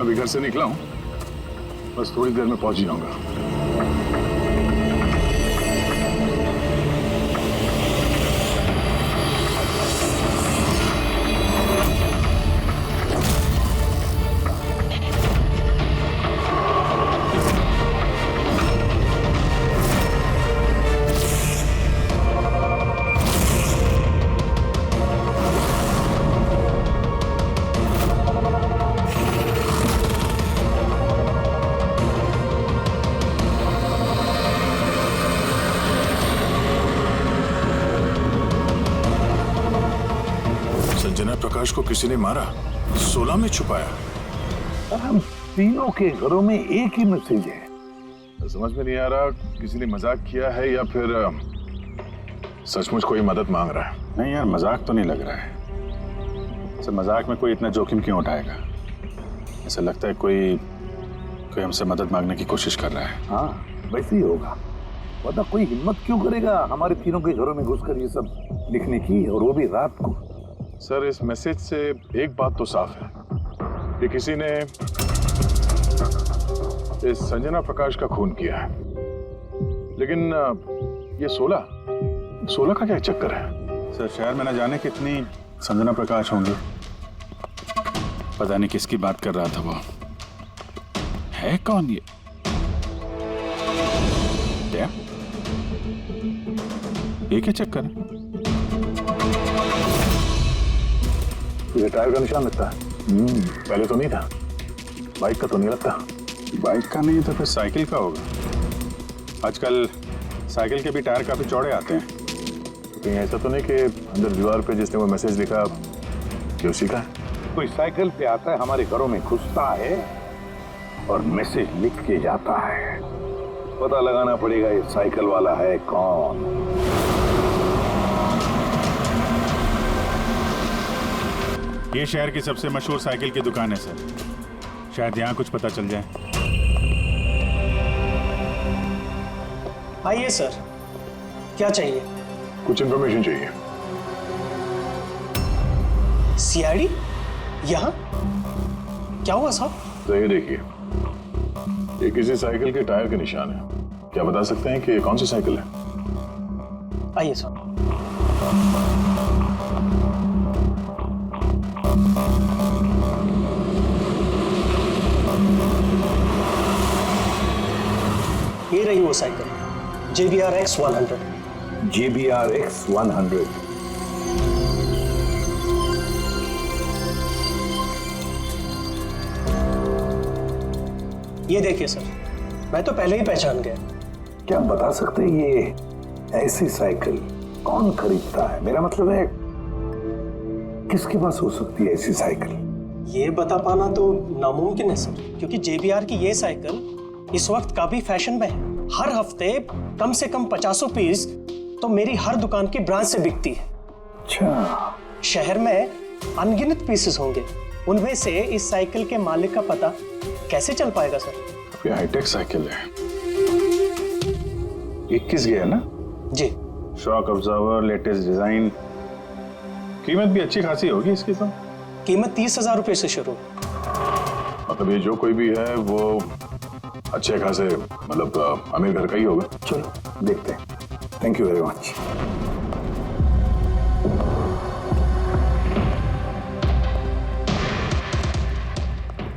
अभी घर से निकला हूँ, बस थोड़ी देर में पहुंच ही जाऊंगा। संजना प्रकाश को किसी ने मारा, 16 में छुपाया। हम तीनों के घरों में एक ही मैसेज है। समझ में नहीं आ रहा किसी ने मजाक किया है या फिर सचमुच कोई मदद मांग रहा है। नहीं यार, मजाक तो नहीं लग रहा है। सर मजाक में कोई इतना जोखिम क्यों उठाएगा? ऐसा लगता है कोई हमसे मदद मांगने की कोशिश कर रहा है। हाँ वैसे ही होगा, वरना कोई हिम्मत क्यों करेगा हमारे तीनों के घरों में घुसकर ये सब लिखने की, और वो भी रात को। सर इस मैसेज से एक बात तो साफ है कि किसी ने इस संजना प्रकाश का खून किया है, लेकिन ये 16 का क्या चक्कर है? सर शहर में न जाने कितनी संजना प्रकाश होंगी, पता नहीं किसकी बात कर रहा था वो। है कौन ये? क्या चक्कर है? ये टायर का निशान लगता है। पहले तो नहीं था। बाइक का तो नहीं लगता। बाइक का नहीं तो फिर साइकिल का होगा। आजकल साइकिल के भी टायर काफी चौड़े आते हैं। कहीं ऐसा तो नहीं कि अंदर दीवार पे जिसने वो मैसेज लिखा कि उसी का है? कोई साइकिल पे आता है, हमारे घरों में घुसता है और मैसेज लिख के जाता है। पता लगाना पड़ेगा ये साइकिल वाला है कौन। ये शहर की सबसे मशहूर साइकिल की दुकान है सर, शायद यहाँ कुछ पता चल जाए। आइए सर, क्या चाहिए? कुछ इन्फॉर्मेशन चाहिए। सीआईडी यहाँ? क्या हुआ साहब? तो ये देखिए, ये किसी साइकिल के टायर के निशान है। क्या बता सकते हैं कि कौन सी साइकिल है? आइए सर। ये रही वो cycle, JBR X100। JBR X100। ये देखिए सर, मैं तो पहले ही पहचान गया। क्या बता सकते हैं ये ऐसी साइकिल कौन खरीदता है? मेरा मतलब है किसके पास हो सकती है ऐसी साइकिल? ये बता पाना तो नामुमकिन है सर, क्योंकि JBR की ये साइकिल इस वक्त काफी फैशन में है। हर हफ्ते कम से कम 50 पीस तो मेरी हर दुकान की ब्रांच से बिकती है। अच्छा, शहर में अनगिनत पीसेस होंगे, उनमें से इस साइकिल के मालिक का पता कैसे चल पाएगा सर? ये हाईटेक साइकिल है, 21 गियर ना? जी। शॉक ऑब्जर्वर, लेटेस्ट डिजाइन, कीमत भी अच्छी खासी होगी इसकी तो। कीमत 30,000 रुपए से शुरू। मतलब ये जो कोई भी है वो अच्छे खासे मतलब अमीर घर का ही होगा। चलो देखते हैं। Thank you very much.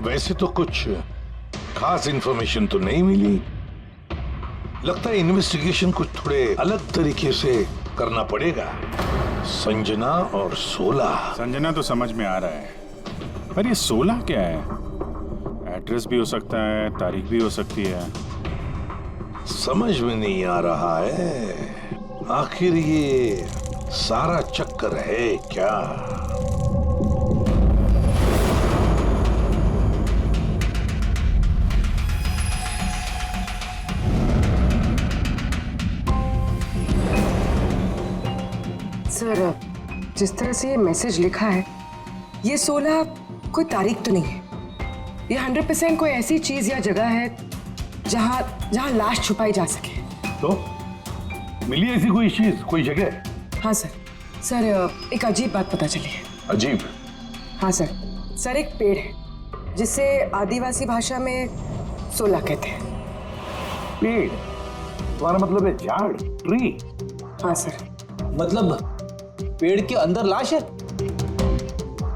वैसे तो कुछ खास इंफॉर्मेशन तो नहीं मिली। लगता है इन्वेस्टिगेशन कुछ थोड़े अलग तरीके से करना पड़ेगा। संजना और 16। संजना तो समझ में आ रहा है, पर ये 16 क्या है? एड्रेस भी हो सकता है, तारीख भी हो सकती है। समझ में नहीं आ रहा है आखिर ये सारा चक्कर है क्या? सर, जिस तरह से ये मैसेज लिखा है, ये 16 कोई तारीख तो नहीं है। ये 100% कोई ऐसी चीज या जगह है जहां लाश छुपाई जा सके। तो मिली ऐसी कोई चीज, कोई जगह? हाँ सर, एक अजीब बात पता चली है। अजीब? हाँ सर, एक पेड़ है जिसे आदिवासी भाषा में सोला कहते हैं। पेड़, तुम्हारा मतलब है झाड़, ट्री? हाँ सर। मतलब पेड़ के अंदर लाश है?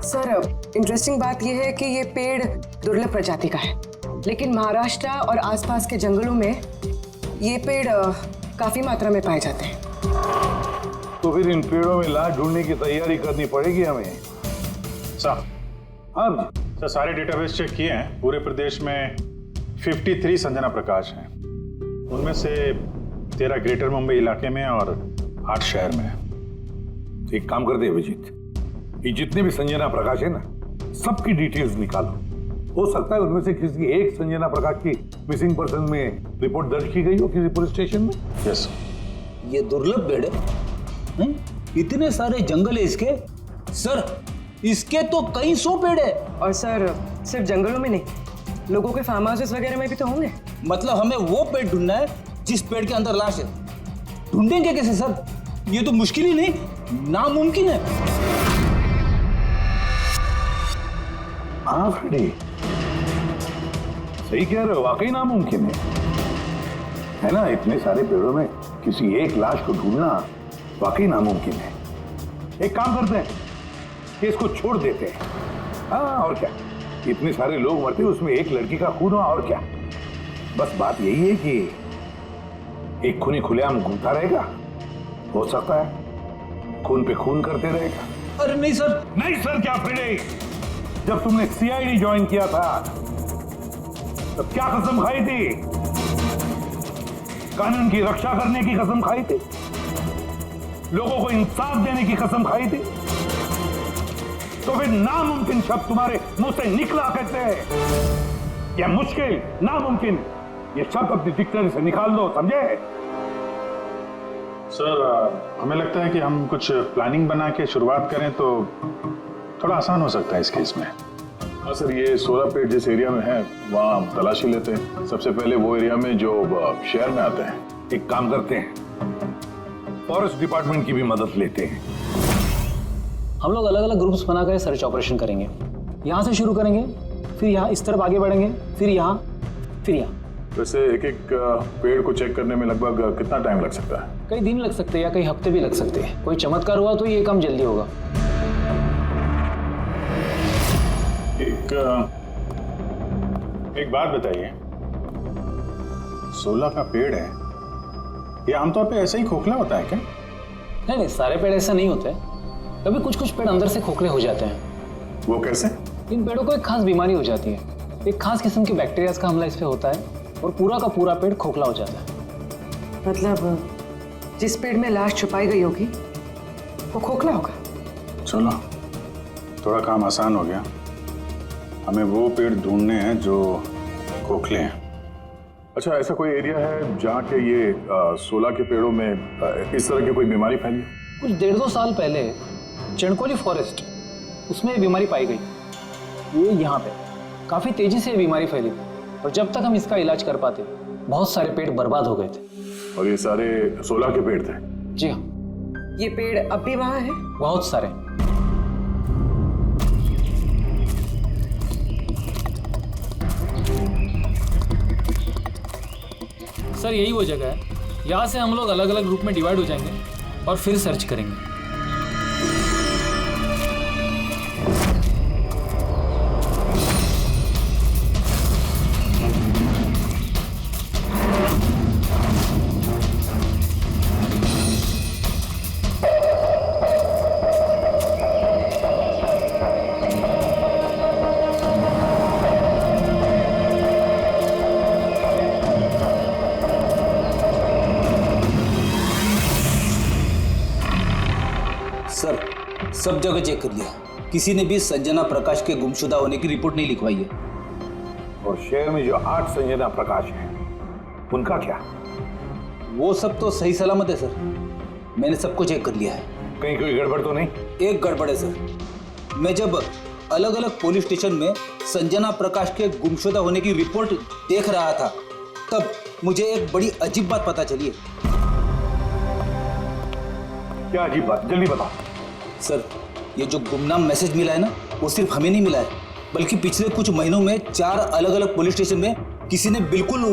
सर इंटरेस्टिंग बात यह है कि ये पेड़ दुर्लभ प्रजाति का है, लेकिन महाराष्ट्र और आसपास के जंगलों में ये पेड़ काफी मात्रा में पाए जाते हैं। तो फिर इन पेड़ों में लाश ढूंढने की तैयारी करनी पड़ेगी हमें। सर, अब सर सारे डेटाबेस चेक किए हैं। पूरे प्रदेश में 53 संजना प्रकाश हैं। उनमें से 13 ग्रेटर मुंबई इलाके में और 8 शहर में। एक काम करते हैं अभिजीत, ये जितने भी संजना प्रकाश है ना, सबकी डिटेल्स निकालो। हो सकता है उनमें से किसी एक संजना प्रकाश की मिसिंग पर्सन में रिपोर्ट दर्ज की गई हो किसी पुलिस स्टेशन में। यस। ये दुर्लभ पेड़ है? इतने सारे जंगल है इसके? सर इसके तो कई 100 पेड़ है। और सर सिर्फ जंगलों में नहीं, लोगों के फार्म हाउसेस वगैरह में भी तो होंगे। मतलब हमें वो पेड़ ढूंढना है जिस पेड़ के अंदर लाश है। ढूंढेंगे कैसे सर? ये तो मुश्किल ही नहीं, नामुमकिन है। हाँ फ्रेडी, सही कह रहे हो, वाकई नामुमकिन है ना? इतने सारे पेड़ों में किसी एक लाश को ढूंढना वाकई नामुमकिन है। एक काम करते हैं कि इसको छोड़ देते हैं। हाँ और क्या, इतने सारे लोग मरते उसमें एक लड़की का खून हुआ, और क्या। बस बात यही है कि एक खूनी खुलेआम घूमता रहेगा, हो सकता है खून पे खून करते रहेगा। अरे नहीं सर। नहीं सर क्या फ्रेडी, जब तुमने सीआईडी ज्वाइन किया था तब क्या कसम खाई थी? कानून की रक्षा करने की कसम खाई थी, लोगों को इंसाफ देने की कसम खाई थी। तो फिर नामुमकिन शब्द तुम्हारे मुंह से निकला कहते हैं। यह मुश्किल, नामुमकिन, ये शब्द अपनी डिक्शनरी से निकाल दो, समझे? सर हमें लगता है कि हम कुछ प्लानिंग बना के शुरुआत करें तो थोड़ा आसान हो सकता है इस केस में। हाँ सर, ये 16 पेड़ जिस एरिया में है वहाँ तलाशी लेते हैं। सबसे पहले वो एरिया में जो शहर में आते हैं। एक काम करते हैं, फॉरेस्ट डिपार्टमेंट की भी मदद लेते हैं। हम लोग अलग अलग ग्रुप्स बनाकर सर्च ऑपरेशन करेंगे। यहाँ से शुरू करेंगे, फिर यहाँ इस तरफ आगे बढ़ेंगे, फिर यहाँ, फिर यहाँ। वैसे एक एक पेड़ को चेक करने में लगभग कितना टाइम लग सकता है? कई दिन लग सकते हैं या कई हफ्ते भी लग सकते हैं। कोई चमत्कार हुआ तो ये काम जल्दी होगा। एक बात बताइए, 16 का पेड़ है, ये आमतौर पे ऐसे ही खोखला होता है क्या? नहीं, सारे पेड़ ऐसा नहीं होते। कभी कुछ कुछ पेड़ अंदर से खोखले हो जाते हैं। वो कैसे? इन पेड़ों को एक खास बीमारी हो जाती है। एक खास किस्म के बैक्टीरिया का हमला इस पे होता है और पूरा का पूरा पेड़ खोखला हो जाता है। मतलब जिस पेड़ में लाश छुपाई गई होगी वो खोखला होगा। चलो थोड़ा काम आसान हो गया। हमें वो पेड़ ढूंढने हैं जो खोखले हैं। अच्छा, ऐसा कोई एरिया है जहाँ के ये 16 के पेड़ों में इस तरह की कोई बीमारी फैली? कुछ 1.5-2 साल पहले चणकोली फॉरेस्ट, उसमें ये बीमारी पाई गई। ये यहाँ पे काफी तेजी से ये बीमारी फैली थी और जब तक हम इसका इलाज कर पाते बहुत सारे पेड़ बर्बाद हो गए थे। और ये सारे 16 के पेड़ थे? जी हाँ। ये पेड़ अब भी वहाँ है? बहुत सारे। सर यही वो जगह है, यहाँ से हम लोग अलग अलग ग्रुप में डिवाइड हो जाएंगे और फिर सर्च करेंगे। सर सब जगह चेक कर लिया, किसी ने भी संजना प्रकाश के गुमशुदा होने की रिपोर्ट नहीं लिखवाई है। और शहर में जो 8 संजना प्रकाश हैं, उनका क्या? वो सब तो सही सलामत है सर, मैंने सबको चेक कर लिया है। कहीं कोई गड़बड़ तो नहीं? एक गड़बड़ है सर। मैं जब अलग अलग पुलिस स्टेशन में संजना प्रकाश के गुमशुदा होने की रिपोर्ट देख रहा था तब मुझे एक बड़ी अजीब बात पता चली है। क्या अजीब बात? जल्दी बताओ। सर ये जो गुमनाम मैसेज मिला है ना, वो सिर्फ हमें नहीं मिला है, बल्कि पिछले कुछ महीनों में 4 अलग अलग पुलिस स्टेशन में किसी ने बिल्कुल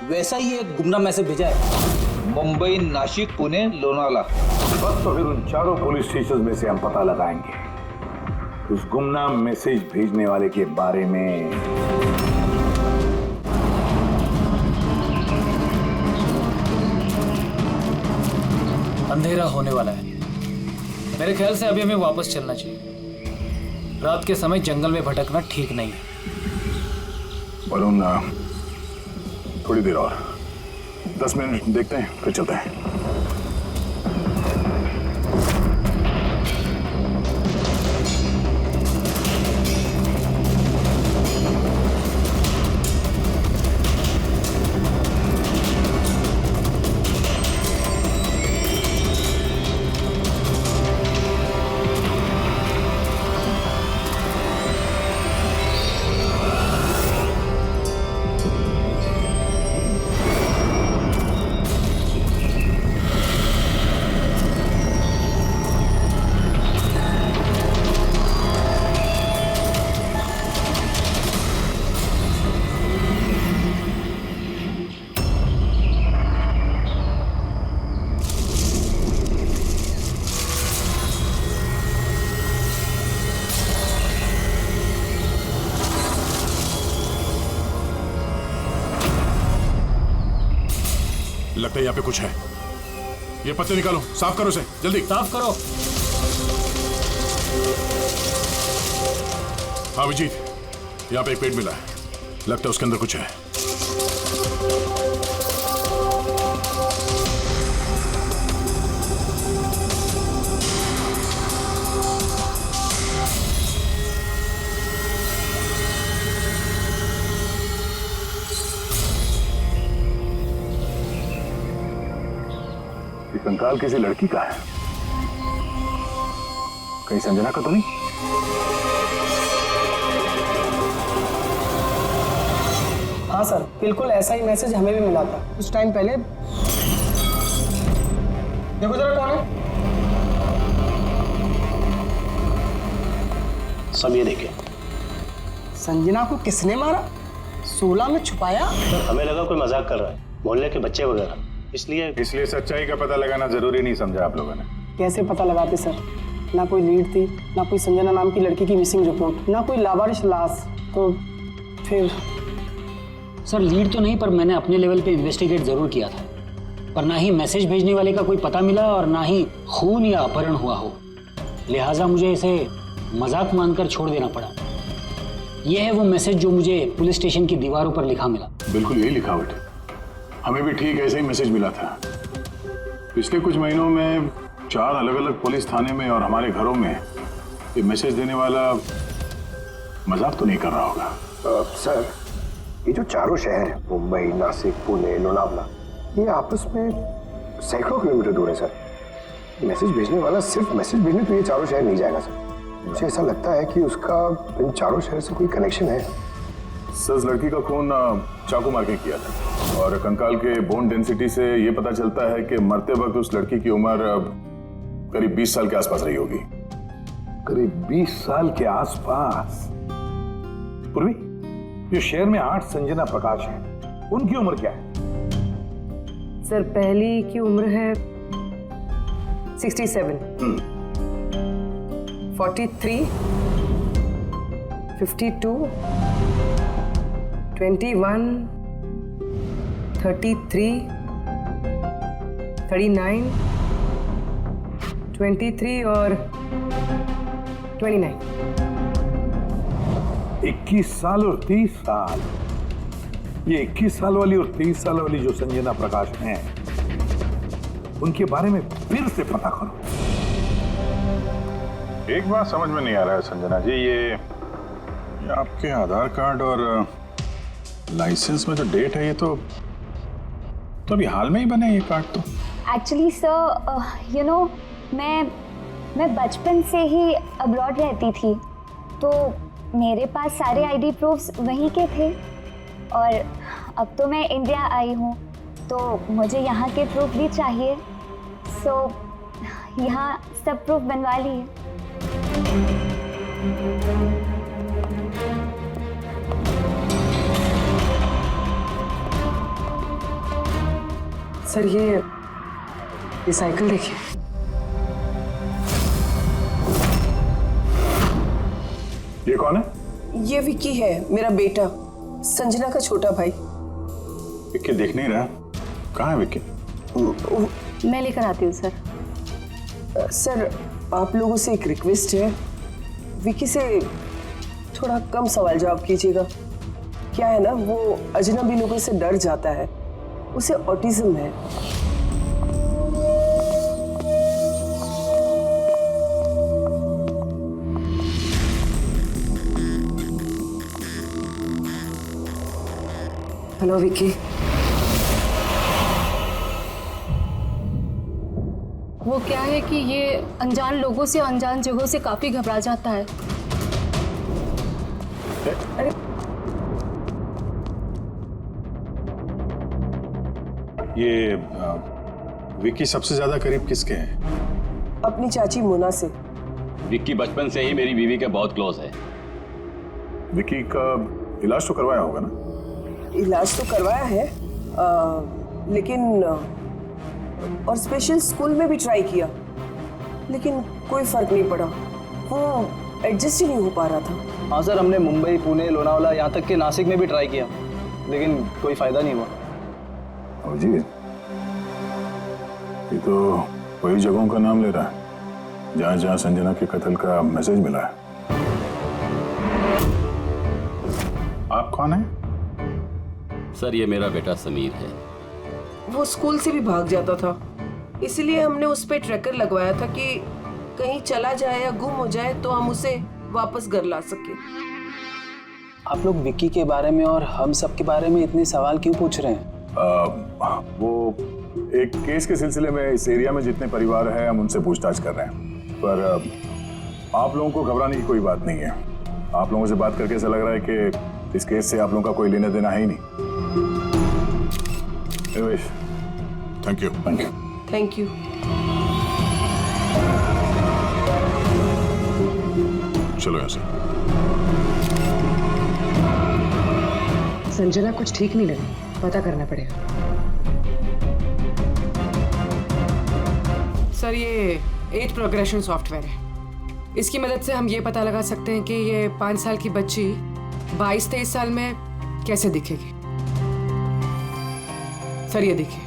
वैसा ही एक गुमनाम मैसेज भेजा है। मुंबई, नासिक, पुणे, लोनावाला। बस तो फिर उन चारों पुलिस स्टेशन में से हम पता लगाएंगे उस गुमनाम मैसेज भेजने वाले के बारे में। अंधेरा होने वाला है। मेरे ख्याल से अभी हमें वापस चलना चाहिए। रात के समय जंगल में भटकना ठीक नहीं है। वरुण, थोड़ी देर और 10 मिनट देखते हैं, फिर चलते हैं। लगता है यहाँ पे कुछ है। ये पत्ते निकालो, साफ करो इसे, जल्दी साफ करो। हाँ विजीत, यहाँ पे एक पेड़ मिला है, लगता है उसके अंदर कुछ है। कंकाल किसी लड़की का है, कहीं संजना का तो नहीं? हाँ सर, बिल्कुल ऐसा ही मैसेज हमें भी मिला था कुछ टाइम पहले। देखो जरा कौन है। सब ये देखे। संजना को किसने मारा? 16 में छुपाया? हमें लगा कोई मजाक कर रहा है, मोहल्ले के बच्चे वगैरह, इसलिए सच्चाई का पता लगाना जरूरी नहीं समझा आप लोगों ने। कैसे पता लगाते सर? ना कोई लीड थी, ना कोई संजना नाम की लड़की की मिसिंग रिपोर्ट, ना कोई लावारिश लाश। तो फिर सर लीड तो नहीं, पर मैंने अपने लेवल पे इन्वेस्टिगेट जरूर किया था, पर ना ही मैसेज भेजने वाले का कोई पता मिला और ना ही खून या अपहरण हुआ हो। लिहाजा मुझे इसे मजाक मानकर छोड़ देना पड़ा। यह है वो मैसेज जो मुझे पुलिस स्टेशन की दीवारों पर लिखा मिला। बिल्कुल यही लिखावट, हमें भी ठीक ऐसे ही मैसेज मिला था। पिछले कुछ महीनों में 4 अलग अलग पुलिस थाने में और हमारे घरों में ये मैसेज देने वाला मजाक तो नहीं कर रहा होगा। सर, ये जो चारों शहर हैं, मुंबई, नासिक, पुणे, लोनावला, ये आपस में सैकड़ों किलोमीटर दूर है सर। मैसेज भेजने वाला सिर्फ मैसेज भेजने तो ये चारों शहर नहीं जाएगा सर। मुझे ऐसा लगता है कि उसका इन चारों शहर से कोई कनेक्शन है। सर, उस लड़की का खून चाकू मार के किया था और कंकाल के बोन डेंसिटी से ये पता चलता है कि मरते वक्त उस लड़की की उम्र करीब 20 साल के आसपास रही होगी। करीब 20 साल के आसपास। पूर्वी, जो शहर में 8 संजना प्रकाश हैं, उनकी उम्र क्या है? सर पहली की उम्र है 67, 43, 52, 21, 33, 39, 23 और 29। 21 साल और 30 साल। ये 21 साल वाली और 30 साल वाली जो संजना प्रकाश हैं, उनके बारे में फिर से पता करो। एक बात समझ में नहीं आ रहा है संजना जी, ये आपके आधार कार्ड और लाइसेंस में जो डेट है, ये तो अभी हाल में ही बने ये कार्ड तो। एक्चुअली सर, यू नो, मैं बचपन से ही अब्रॉड रहती थी, तो मेरे पास सारे आईडी प्रूफ्स वहीं के थे और अब तो मैं इंडिया आई हूँ, तो मुझे यहाँ के प्रूफ भी चाहिए। सो यहाँ सब प्रूफ बनवा लिए। सर ये साइकिल देखिए। ये कौन है? ये विक्की है, मेरा बेटा, संजना का छोटा भाई। विक्की दिख नहीं रहा, कहाँ है विक्की? मैं लेकर आती हूँ सर। सर आप लोगों से एक रिक्वेस्ट है, विक्की से थोड़ा कम सवाल जवाब कीजिएगा। क्या है ना, वो अजनबी लोगों से डर जाता है, उसे ऑटिज्म है। हेलो विक्की। वो क्या है कि ये अनजान लोगों से, अनजान जगहों से काफी घबरा जाता है। अरे ये विक्की सबसे ज्यादा करीब किसके हैं? अपनी चाची मोना से। विक्की बचपन से ही मेरी बीवी के बहुत क्लोज है। विक्की का इलाज तो करवाया होगा ना? इलाज तो करवाया है, लेकिन और स्पेशल स्कूल में भी ट्राई किया, लेकिन कोई फर्क नहीं पड़ा। वो एडजस्ट ही नहीं हो पा रहा था। हाँ सर, हमने मुंबई, पुणे, लोनावाला, यहाँ तक कि नासिक में भी ट्राई किया, लेकिन कोई फायदा नहीं हुआ। जी, ये तो वही जगहों का नाम ले रहा है जहाँ जहाँ संजना के कत्ल का मैसेज मिला है। आप कौन हैं? सर ये मेरा बेटा समीर है। वो स्कूल से भी भाग जाता था, इसलिए हमने उस पे ट्रैकर लगवाया था कि कहीं चला जाए या गुम हो जाए तो हम उसे वापस घर ला सके। आप लोग विक्की के बारे में और हम सब के बारे में इतने सवाल क्यों पूछ रहे हैं? वो एक केस के सिलसिले में इस एरिया में जितने परिवार हैं हम उनसे पूछताछ कर रहे हैं, पर आप लोगों को घबराने की कोई बात नहीं है। आप लोगों से बात करके ऐसा लग रहा है कि इस केस से आप लोगों का कोई लेना देना है ही नहीं। Thank you. Thank you. Thank you. चलो यहाँ से। संजना कुछ ठीक नहीं लगी, पता करना पड़ेगा। सर ये एज प्रोग्रेशन सॉफ्टवेयर है, इसकी मदद से हम ये पता लगा सकते हैं कि ये 5 साल की बच्ची 22-23 साल में कैसे दिखेगी। सर ये देखिए।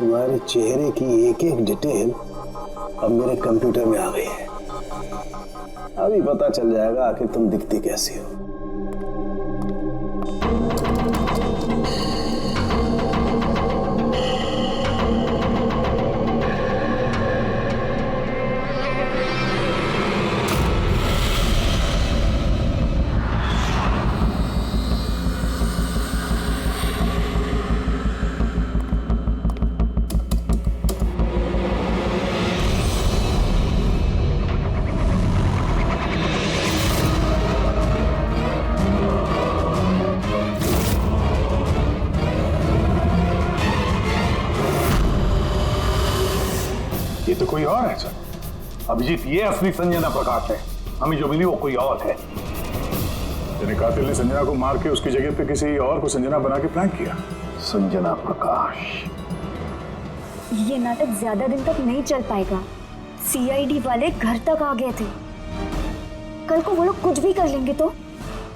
तुम्हारे चेहरे की एक एक डिटेल अब मेरे कंप्यूटर में आ गई है। अभी पता चल जाएगा आखिर तुम दिखती कैसी हो। ये तो कोई और है सर। अभिजीत, ये असली संजना प्रकाश है, हमें जो मिली वो कोई और है। यानी कातिल ने संजना को मार के उसकी जगह पे किसी और को संजना बना के प्लान किया। संजना प्रकाश। ये नाटक ज्यादा दिन तक नहीं चल पाएगा। सीआईडी वाले घर तक आ गए थे। कल को वो लोग कुछ भी कर लेंगे तो,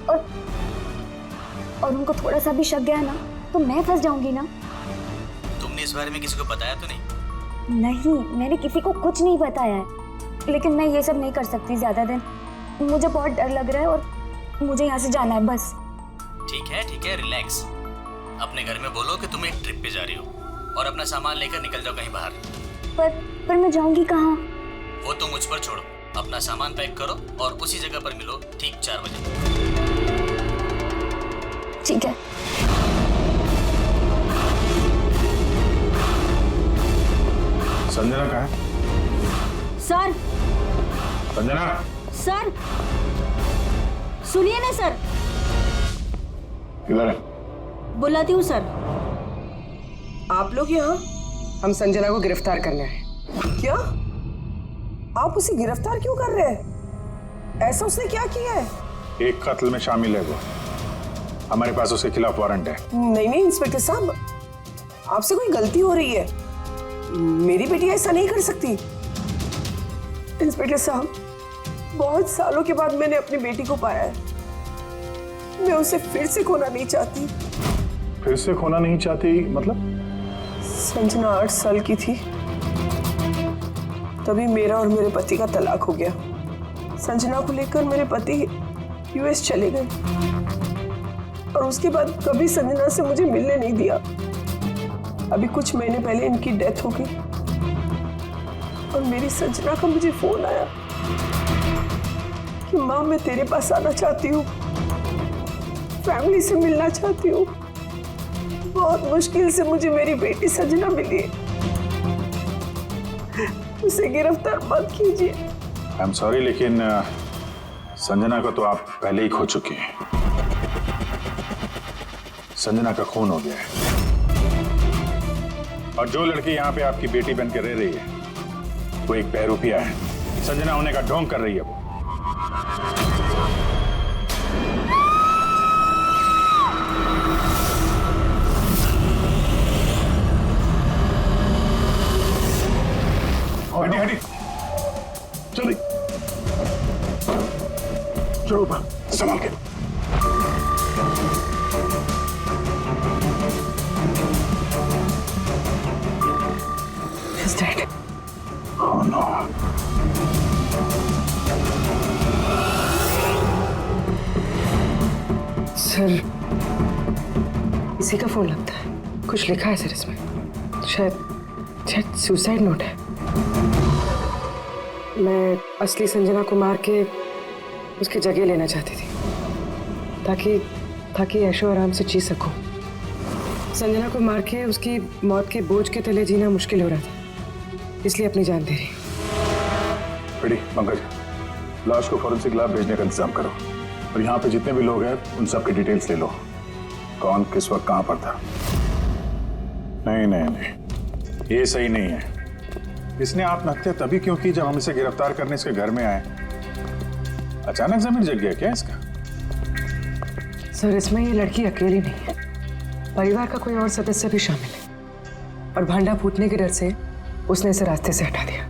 और उनको थोड़ा सा भी शक गया ना तो मैं फंस जाऊंगी ना। तुमने इस बारे में किसी को बताया तो नहीं? नहीं, मैंने किसी को कुछ नहीं बताया है, लेकिन मैं ये सब नहीं कर सकती ज्यादा दिन। मुझे बहुत डर लग रहा है और मुझे यहाँ से जाना है बस। ठीक है, रिलैक्स। अपने घर में बोलो कि तुम एक ट्रिप पे जा रही हो और अपना सामान लेकर निकल जाओ कहीं बाहर। पर मैं जाऊंगी कहाँ? वो तो मुझ पर छोड़ो। अपना सामान पैक करो और उसी जगह पर मिलो ठीक 4 बजे। ठीक है। संजना कहाँ है? सर संजना, सर सुनिए ना सर। किधर है? बुलाती हूँ सर। आप लोग यहाँ? हम संजना को गिरफ्तार करने आए। क्या? आप उसे गिरफ्तार क्यों कर रहे हैं? ऐसा उसने क्या किया है? एक कत्ल में शामिल है वो। हमारे पास उसके खिलाफ वारंट है। नहीं इंस्पेक्टर साहब, आपसे कोई गलती हो रही है। मेरी बेटी ऐसा नहीं कर सकती। इंस्पेक्टर साहब, बहुत सालों के बाद मैंने अपनी बेटी को पाया है। मैं उसे फिर से खोना नहीं चाहती। फिर से खोना नहीं चाहती मतलब? संजना 8 साल की थी, तभी मेरा और मेरे पति का तलाक हो गया। संजना को लेकर मेरे पति यूएस चले गए और उसके बाद कभी संजना से मुझे मिलने नहीं दिया। अभी कुछ महीने पहले इनकी डेथ हो गई और मेरी संजना का मुझे फोन आया कि माँ, मैं तेरे पास आना चाहती हूँ, फैमिली से मिलना चाहती हूँ। बहुत मुश्किल से मुझे मेरी बेटी संजना मिली। उसे गिरफ्तार मत कीजिए। आई एम सॉरी, लेकिन संजना को तो आप पहले ही खो चुके हैं। संजना का खून हो गया है और जो लड़की यहाँ पे आपकी बेटी बन के रह रही है वो एक बहरूपिया है। संजना होने का ढोंग कर रही है वो। हटी हटी, चल चलो ऊपर, संभाल के। He's dead. Oh no. Sir, इसी का फोन लगता है। कुछ लिखा है सर इसमें। शायद सुसाइड नोट है। मैं असली संजना को मार के उसकी जगह लेना चाहती थी ताकि ऐशो आराम से जी सकूं। संजना को मार के उसकी मौत के बोझ के तले जीना मुश्किल हो रहा था, इसलिए अपनी जान दे रही। रेडी पंकज, लाश को फॉरेंसिक लैब भेजने का इंतजाम करो और यहाँ पे जितने भी लोग हैं उन सब की डिटेल्स ले लो। कौन किस वक्त कहाँ पर था। नहीं नहीं नहीं, ये सही नहीं है। इसने आत्महत्या तभी क्यों की जब हम इसे गिरफ्तार करने इसके घर में आए। अचानक जमीन जग गया क्या इसका? सर, इसमें ये लड़की अकेली नहीं है, परिवार का कोई और सदस्य भी शामिल है और भांडा फूटने के डर से उसने इसे रास्ते से हटा दिया।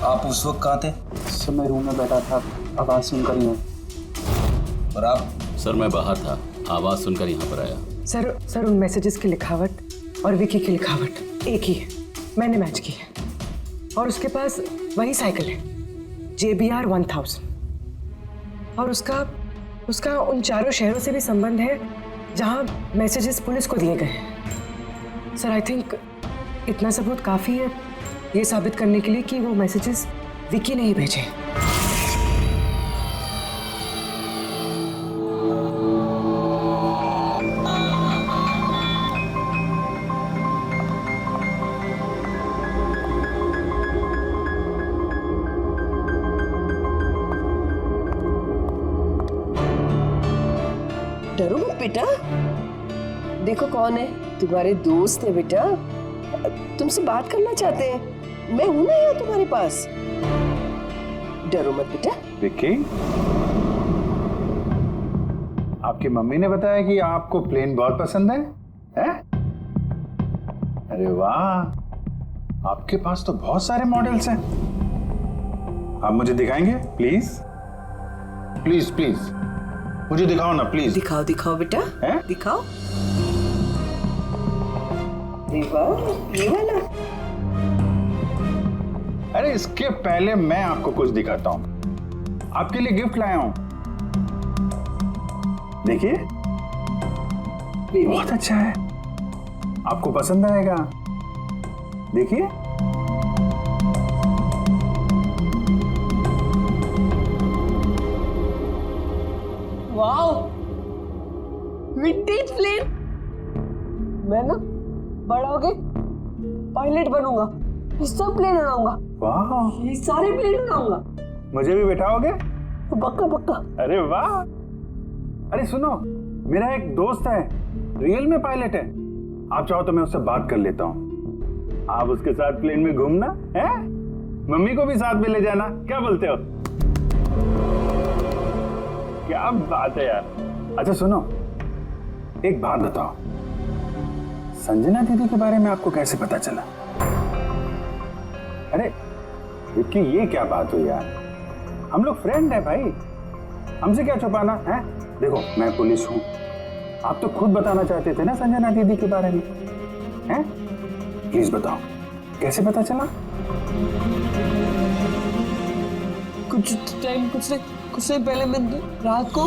आप उस वक्त कहाँ थे? सर मैं रूम में बैठा था, आवाज सुनकर ही हूँ। और आप? सर मैं बाहर था, आवाज सुनकर यहाँ पर आया। सर उन मैसेजेस की लिखावट और विकी की लिखावट एक ही है, मैंने मैच की है। और उसके पास वही साइकिल है JBR 1000 और उसका उन 4 शहरों से भी संबंध है जहां मैसेजेस पुलिस को दिए गए हैं। सर आई थिंक इतना सबूत काफी है ये साबित करने के लिए कि वो मैसेजेस विकी ने ही भेजे। डरो मत बेटा, देखो कौन है, तुम्हारे दोस्त है बेटा, तुमसे बात करना चाहते हैं। मैं हूं ना यहाँ तुम्हारे पास, डरो मत बेटा। विक्की, आपकी मम्मी ने बताया कि आपको प्लेन बहुत पसंद है? अरे वाह, आपके पास तो बहुत सारे मॉडल्स हैं। आप मुझे दिखाएंगे प्लीज? प्लीज प्लीज मुझे दिखाओ ना प्लीज। दिखाओ दिखाओ बेटा, दिखाओ। ये वाला। अरे इसके पहले मैं आपको कुछ दिखाता हूं। आपके लिए गिफ्ट लाया हूं, देखिए। बहुत अच्छा है, आपको पसंद आएगा, देखिए। Wow, vintage plane. मैं ना बड़ा होके पायलट बनूंगा, ये सब प्लेन उड़ाऊंगा। वाह, ये सारे प्लेन उड़ाऊंगा। मुझे भी बैठाओगे? पक्का पक्का। अरे वाह। अरे सुनो, मेरा एक दोस्त है, रियल में पायलट है। आप चाहो तो मैं उससे बात कर लेता हूँ। आप उसके साथ प्लेन में घूमना है, मम्मी को भी साथ में ले जाना। क्या बोलते हो? क्या बात है यार। अच्छा सुनो, एक बात बताओ, संजना दीदी के बारे में आपको कैसे पता चला? अरे विक्की, ये क्या बात हुई यार? हम लोग फ्रेंड है भाई, हमसे क्या छुपाना है? देखो मैं पुलिस हूं, आप तो खुद बताना चाहते थे ना संजना दीदी के बारे में, हैं? प्लीज बताओ, कैसे पता चला? कुछ टाइम पहले मैं रात को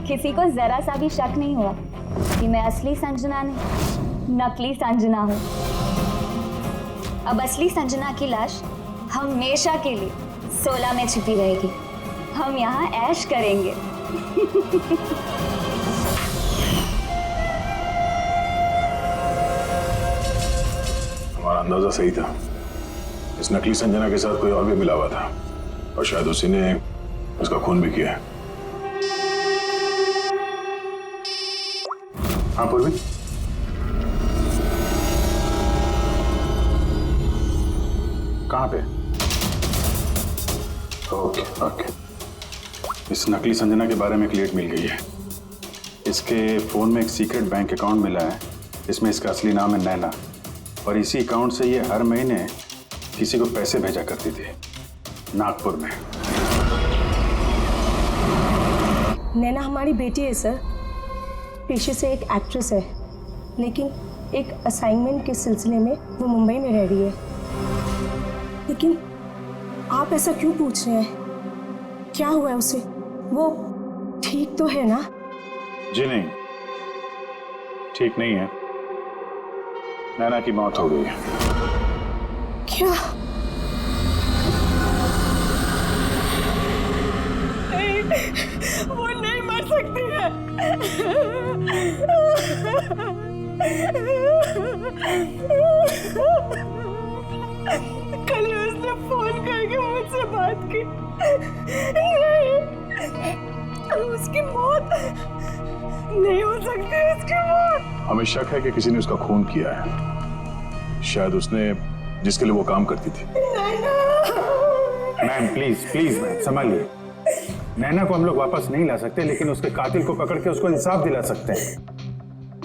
किसी को जरा सा भी शक नहीं हुआ कि मैं असली संजना नहीं, नकली संजना हूँ। अब असली संजना की लाश हमेशा के लिए 16 में छिपी रहेगी। हम यहाँ ऐश करेंगे। हमारा अंदाजा सही था, इस नकली संजना के साथ कोई और भी मिला हुआ था और शायद उसी ने उसका खून भी किया। हाँ पूर्वी, कहाँ पे? ओके ओके, इस नकली संजना के बारे में एक लीड मिल गई है। इसके फोन में एक सीक्रेट बैंक अकाउंट मिला है, इसमें इसका असली नाम है नैना, और इसी अकाउंट से ये हर महीने किसी को पैसे भेजा करती थी नागपुर में। नैना हमारी बेटी है सर, पेशे से एक एक्ट्रेस है, लेकिन एक असाइनमेंट के सिलसिले में वो मुंबई में रह रही है। लेकिन आप ऐसा क्यों पूछ रहे हैं? क्या हुआ है उसे? वो ठीक तो है ना? जी नहीं, ठीक नहीं है। नैना की मौत हो गई है। क्या? नहीं, वो नहीं मर सकती है। कल उसने फोन करके मुझसे बात की। नहीं, उसकी मौत नहीं हो सकती, उसकी मौत। हमें शक है कि किसी ने उसका खून किया है, शायद उसने जिसके लिए वो काम करती थी। मैम प्लीज प्लीज मैम संभालिए। नैना को हम लोग वापस नहीं ला सकते, लेकिन उसके कातिल को पकड़ के उसको इंसाफ दिला सकते हैं।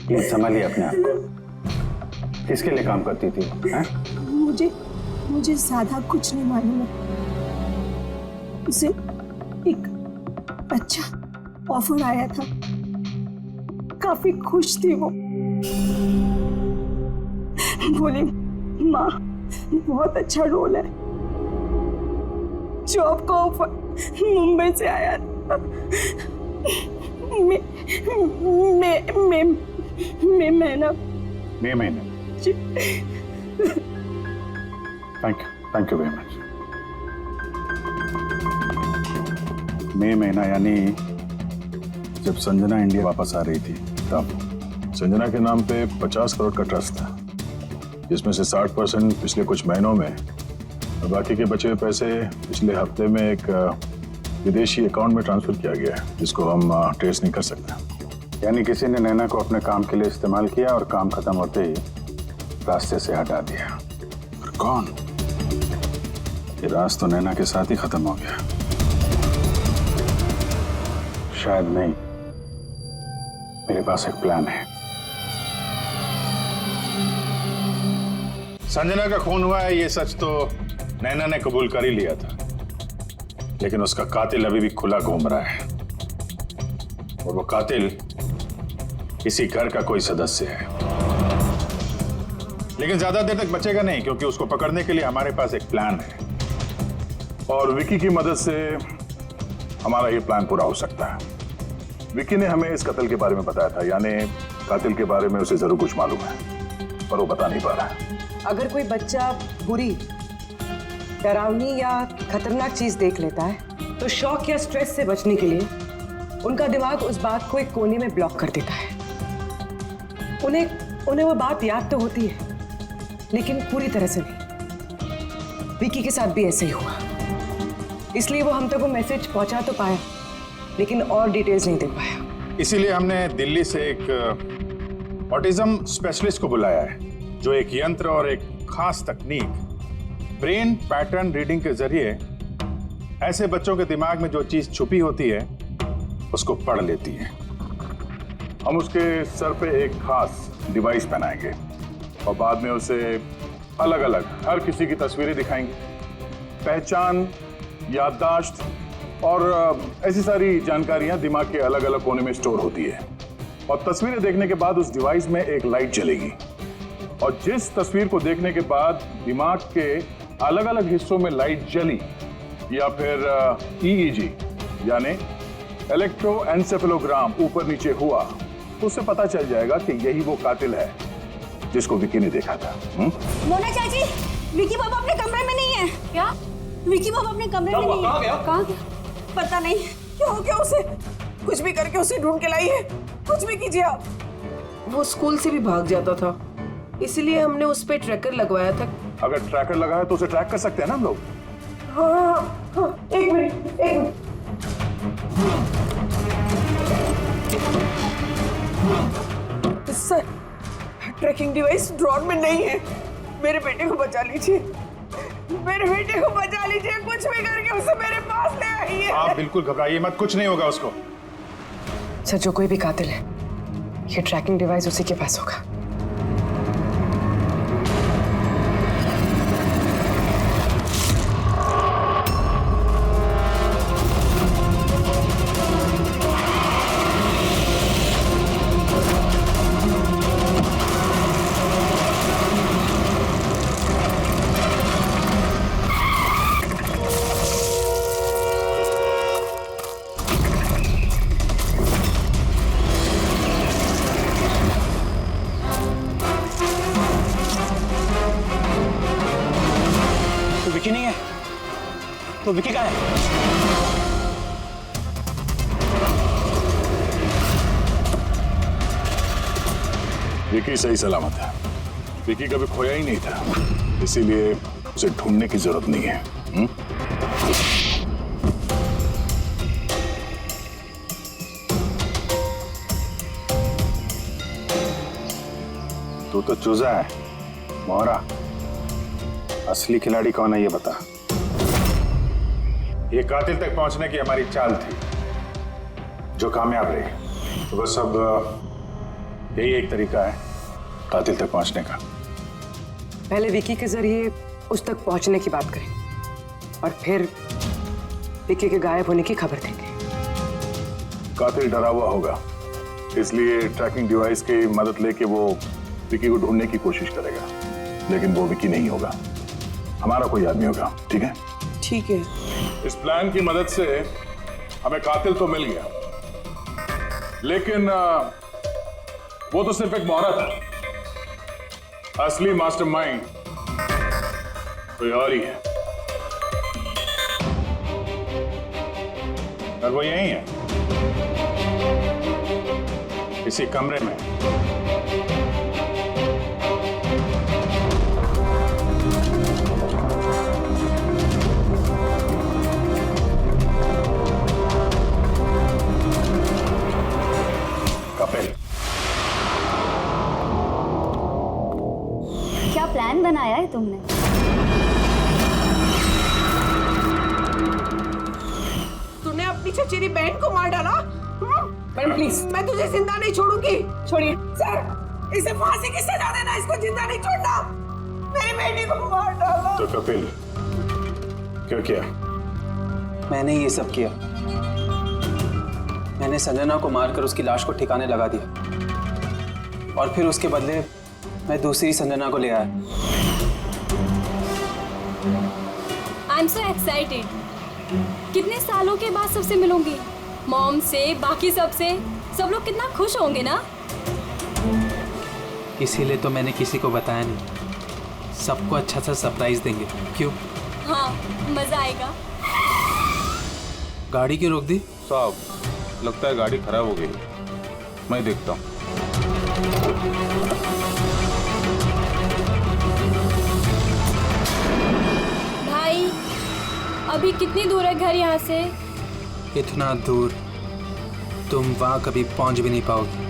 प्लीज संभालिए अपने आप को। किसके लिए काम करती थी? मुझे ज्यादा कुछ नहीं मालूम है। उसे एक अच्छा ऑफर आया था, काफी खुश थी वो। बोली माँ बहुत अच्छा रोल है। जॉब का ऑफर मुंबई से आया था। महीना थैंक यू वेरी मच। मई महीना यानी जब संजना इंडिया वापस आ रही थी तब। संजना के नाम पे 50 करोड़ का ट्रस्ट था, जिसमें से 60% पिछले कुछ महीनों में और बाकी के बचे हुए पैसे पिछले हफ्ते में एक विदेशी अकाउंट में ट्रांसफर किया गया है, जिसको हम ट्रेस नहीं कर सकते। यानी किसी ने नैना को अपने काम के लिए इस्तेमाल किया और काम खत्म होते ही रास्ते से हटा दिया। और कौन? ये राज तो नैना के साथ ही खत्म हो गया। शायद नहीं, मेरे पास एक प्लान है। संजना का खून हुआ है, ये सच तो नैना ने कबूल कर ही लिया था, लेकिन उसका कातिल अभी भी खुला घूम रहा है, और वो कातिल इसी घर का कोई सदस्य है। लेकिन ज्यादा देर तक बचेगा नहीं, क्योंकि उसको पकड़ने के लिए हमारे पास एक प्लान है, और विकी की मदद से हमारा ये प्लान पूरा हो सकता है। विकी ने हमें इस कत्ल के बारे में बताया था, यानी कातिल के बारे में उसे जरूर कुछ मालूम है, पर वो बता नहीं पा रहा है। अगर कोई बच्चा बुरी, डरावनी या खतरनाक चीज देख लेता है, तो शॉक या स्ट्रेस से बचने के लिए उनका दिमाग उस बात को एक कोने में ब्लॉक कर देता है। उन्हें वो बात याद तो होती है, लेकिन पूरी तरह से नहीं। विकी के साथ भी ऐसे ही हुआ, इसलिए वो हम तक वो मैसेज पहुंचा तो पाया, लेकिन और डिटेल्स नहीं दे पाया। इसीलिए हमने दिल्ली से एक ऑटिज्म स्पेशलिस्ट को बुलाया है, जो एक यंत्र और एक खास तकनीक ब्रेन पैटर्न रीडिंग के जरिए ऐसे बच्चों के दिमाग में जो चीज छुपी होती है उसको पढ़ लेती है। हम उसके सर पे एक खास डिवाइस पहनाएंगे और बाद में उसे अलग अलग हर किसी की तस्वीरें दिखाएंगे। पहचान, याददाश्त और ऐसी सारी जानकारियां दिमाग के अलग अलग कोने में स्टोर होती है। और तस्वीरें देखने के बाद उस डिवाइस में एक लाइट जलेगी और जिस तस्वीर को देखने के बाद दिमाग के अलग अलग हिस्सों में लाइट जली या फिर EEG यानी इलेक्ट्रोएन्सेफेलोग्राम ऊपर नीचे हुआ तो उससे पता चल जाएगा कि यही वो कातिल है जिसको विकी ने देखा था। मोना चाची, विकी बाबा अपने कमरे में नहीं है। क्या? विकी बाबा अपने कमरे में नहीं है। कहाँ गया? पता नहीं क्या हो गया उसे। कुछ भी करके उसे ढूंढ के लाई है। कुछ भी कीजिए आप। वो स्कूल से भी भाग जाता था, इसलिए हमने उस पे ट्रैकर लगवाया था। अगर ट्रैकर लगा है तो उसे ट्रैक कर सकते हैं ना हम लोग। हाँ, एक minute. Sir, tracking device drawer में नहीं है। मेरे बेटे को बचा लीजिए, मेरे बेटे को बचा लीजिए। कुछ भी करके उसे मेरे पास ले आइए। आप बिल्कुल घबराइए मत, कुछ नहीं होगा उसको। सर, जो कोई भी कातिल है, ये ट्रैकिंग डिवाइस उसी के पास होगा। विकी नहीं है तो विकी कहाँ है? विकी सही सलामत है। विकी कभी खोया ही नहीं था, इसीलिए उसे ढूंढने की जरूरत नहीं है। तू तो चूजा है मोहरा। असली खिलाड़ी कौन है ये बता। ये कातिल तक पहुंचने की हमारी चाल थी जो कामयाब रही। तो बस अब यही एक तरीका है कातिल तक पहुंचने का। पहले विकी के जरिए उस तक पहुंचने की बात करें और फिर विकी के गायब होने की खबर देंगे। कातिल डरा हुआ होगा, इसलिए ट्रैकिंग डिवाइस की मदद लेके वो विकी को ढूंढने की कोशिश करेगा, लेकिन वो विकी नहीं होगा, हमारा कोई आदमी होगा। ठीक है? ठीक है। इस प्लान की मदद से हमें कातिल तो मिल गया, लेकिन वो तो सिर्फ एक मोहरा था। असली मास्टरमाइंड कोई और ही है। और वो यही है, इसी कमरे में। कपिल, क्या प्लान बनाया है तुमने? तूने अपनी चचेरी बहन को मार डाला। मैडम प्लीज, मैं तुझे जिंदा नहीं छोड़ूंगी। छोड़िए सर, इसे फांसी की सजा देना, इसको जिंदा नहीं छोड़ना। मेरी बेटी को मार डाला। तो कपिल क्या किया? मैंने ये सब किया। मैंने संजना को मारकर उसकी लाश को ठिकाने लगा दिया और फिर उसके बदले मैं दूसरी संजना को ले आया। I am so excited. कितने सालों के बाद सबसे मिलूंगी, मॉम से, बाकी सबसे। सब लोग कितना खुश होंगे ना। इसीलिए तो मैंने किसी को बताया नहीं। सबको अच्छा सा सरप्राइज देंगे। क्यों? हाँ, मजा आएगा। गाड़ी क्यों रोक दी? साहब, लगता है गाड़ी खराब हो गई। मैं देखता हूँ। भाई अभी कितनी दूर है घर यहाँ से? इतना दूर तुम वहां कभी पहुंच भी नहीं पाओगी।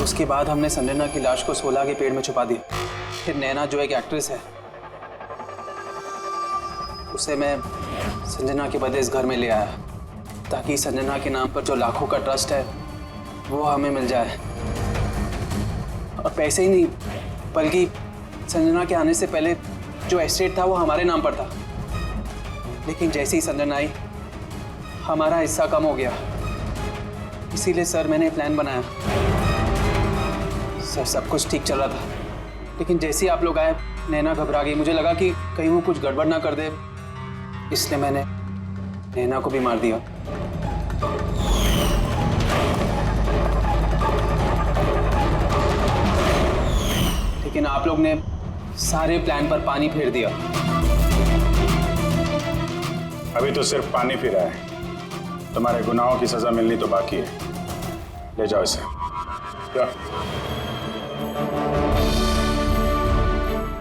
उसके बाद हमने संजना की लाश को सोला के पेड़ में छुपा दिया। फिर नैना जो एक एक्ट्रेस है, उसे मैं संजना के बदले इस घर में ले आया ताकि संजना के नाम पर जो लाखों का ट्रस्ट है वो हमें मिल जाए। और पैसे ही नहीं बल्कि संजना के आने से पहले जो एस्टेट था वो हमारे नाम पर था। लेकिन जैसे ही संजना आई हमारा हिस्सा कम हो गया। इसीलिए सर मैंने प्लान बनाया। सर सब कुछ ठीक चल रहा था, लेकिन जैसे ही आप लोग आए नैना घबरा गई। मुझे लगा कि कहीं वो कुछ गड़बड़ ना कर दे, इसलिए मैंने नैना को भी मार दिया। लेकिन आप लोग ने सारे प्लान पर पानी फेर दिया। अभी तो सिर्फ पानी फिरा है। तुम्हारे गुनाहों की सजा मिलनी तो बाकी है। ले जाओ इसे। क्या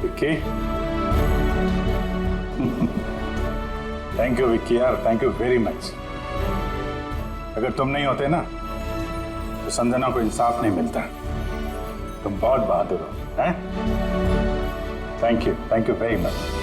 विक्की? थैंक यू विक्की यार, थैंक यू वेरी मच। अगर तुम नहीं होते ना तो संजना को इंसाफ नहीं मिलता। तुम बहुत बहादुर हो। Thank you very much.